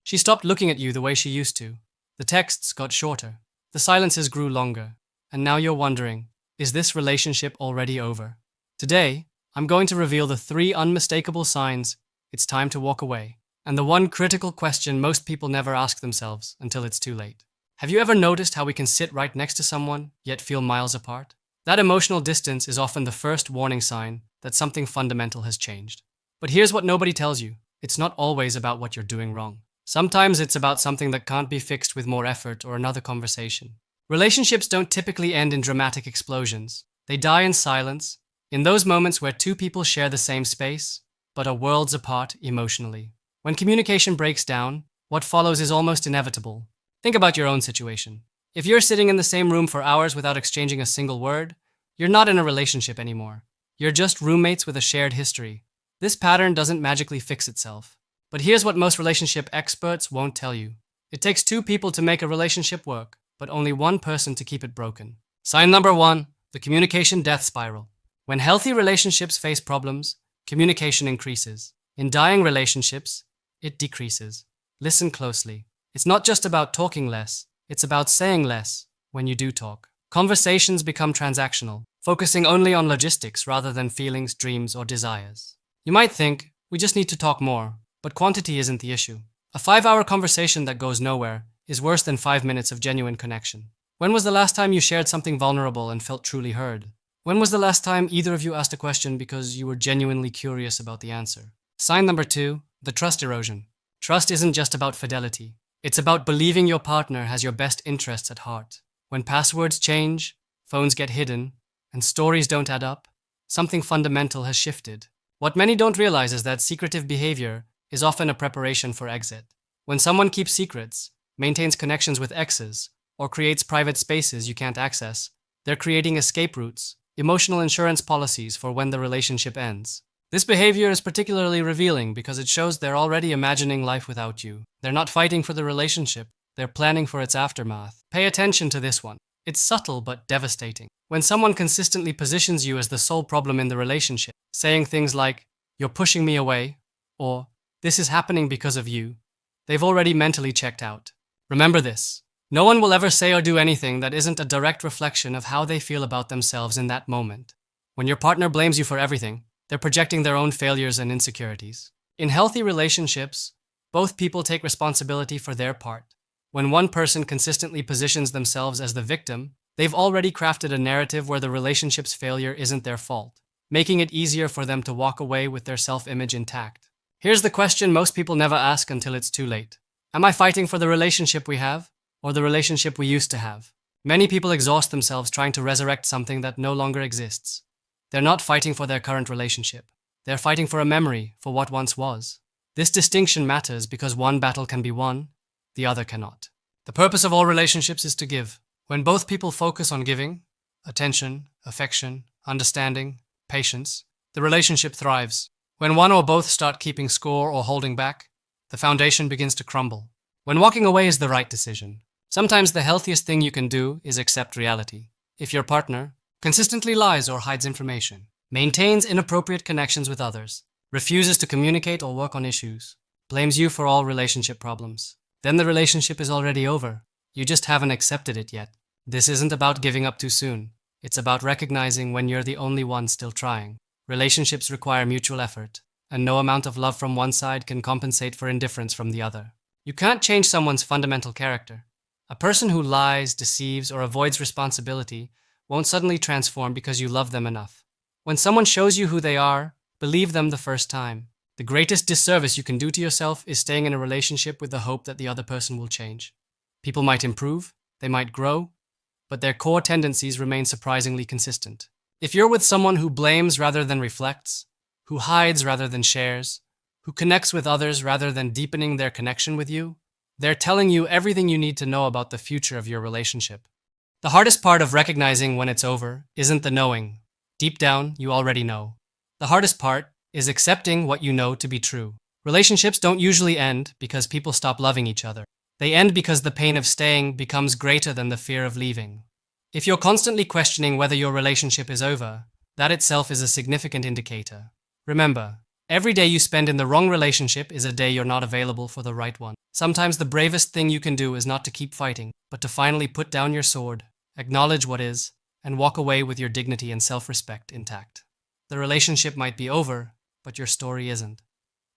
She stopped looking at you the way she used to. The texts got shorter. The silences grew longer. And now you're wondering, is this relationship already over? Today, I'm going to reveal the 3 unmistakable signs it's time to walk away, and the one critical question most people never ask themselves until it's too late. Have you ever noticed how we can sit right next to someone, yet feel miles apart? That emotional distance is often the first warning sign that something fundamental has changed. But here's what nobody tells you. It's not always about what you're doing wrong. Sometimes it's about something that can't be fixed with more effort or another conversation. Relationships don't typically end in dramatic explosions. They die in silence, in those moments where 2 people share the same space, but are worlds apart emotionally. When communication breaks down, what follows is almost inevitable. Think about your own situation. If you're sitting in the same room for hours without exchanging a single word, you're not in a relationship anymore. You're just roommates with a shared history. This pattern doesn't magically fix itself. But here's what most relationship experts won't tell you. It takes 2 people to make a relationship work, but only 1 person to keep it broken. Sign number 1, the communication death spiral. When healthy relationships face problems, communication increases. In dying relationships, it decreases. Listen closely. It's not just about talking less, it's about saying less when you do talk. Conversations become transactional, focusing only on logistics rather than feelings, dreams, or desires. You might think, we just need to talk more, but quantity isn't the issue. A 5-hour conversation that goes nowhere is worse than 5 minutes of genuine connection. When was the last time you shared something vulnerable and felt truly heard? When was the last time either of you asked a question because you were genuinely curious about the answer? Sign number 2, the trust erosion. Trust isn't just about fidelity. It's about believing your partner has your best interests at heart. When passwords change, phones get hidden, and stories don't add up, something fundamental has shifted. What many don't realize is that secretive behavior is often a preparation for exit. When someone keeps secrets, maintains connections with exes, or creates private spaces you can't access, they're creating escape routes, emotional insurance policies for when the relationship ends. This behavior is particularly revealing because it shows they're already imagining life without you. They're not fighting for the relationship, they're planning for its aftermath. Pay attention to this one. It's subtle but devastating. When someone consistently positions you as the sole problem in the relationship, saying things like, "You're pushing me away," or "This is happening because of you," they've already mentally checked out. Remember this. No one will ever say or do anything that isn't a direct reflection of how they feel about themselves in that moment. When your partner blames you for everything, they're projecting their own failures and insecurities. In healthy relationships, both people take responsibility for their part. When one person consistently positions themselves as the victim, they've already crafted a narrative where the relationship's failure isn't their fault, making it easier for them to walk away with their self-image intact. Here's the question most people never ask until it's too late. Am I fighting for the relationship we have, or the relationship we used to have? Many people exhaust themselves trying to resurrect something that no longer exists. They're not fighting for their current relationship. They're fighting for a memory, for what once was. This distinction matters because one battle can be won, the other cannot. The purpose of all relationships is to give. When both people focus on giving, attention, affection, understanding, patience, the relationship thrives. When one or both start keeping score or holding back, the foundation begins to crumble. When walking away is the right decision, sometimes the healthiest thing you can do is accept reality. If your partner consistently lies or hides information, maintains inappropriate connections with others, refuses to communicate or work on issues, blames you for all relationship problems, then the relationship is already over. You just haven't accepted it yet. This isn't about giving up too soon. It's about recognizing when you're the only one still trying. Relationships require mutual effort, and no amount of love from one side can compensate for indifference from the other. You can't change someone's fundamental character. A person who lies, deceives, or avoids responsibility won't suddenly transform because you love them enough. When someone shows you who they are, believe them the first time. The greatest disservice you can do to yourself is staying in a relationship with the hope that the other person will change. People might improve, they might grow, but their core tendencies remain surprisingly consistent. If you're with someone who blames rather than reflects, who hides rather than shares, who connects with others rather than deepening their connection with you, they're telling you everything you need to know about the future of your relationship. The hardest part of recognizing when it's over isn't the knowing. Deep down, you already know. The hardest part is accepting what you know to be true. Relationships don't usually end because people stop loving each other. They end because the pain of staying becomes greater than the fear of leaving. If you're constantly questioning whether your relationship is over, that itself is a significant indicator. Remember, Every day you spend in the wrong relationship is a day you're not available for the right one. Sometimes the bravest thing you can do is not to keep fighting, but to finally put down your sword, acknowledge what is, and walk away with your dignity and self-respect intact. The relationship might be over, but your story isn't.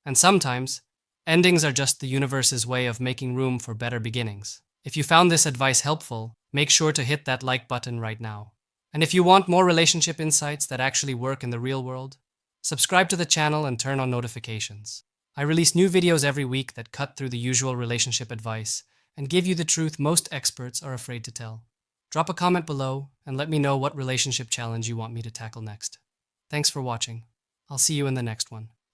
And sometimes, endings are just the universe's way of making room for better beginnings. If you found this advice helpful, make sure to hit that like button right now. And if you want more relationship insights that actually work in the real world, subscribe to the channel and turn on notifications. I release new videos every week that cut through the usual relationship advice and give you the truth most experts are afraid to tell. Drop a comment below and let me know what relationship challenge you want me to tackle next. Thanks for watching. I'll see you in the next one.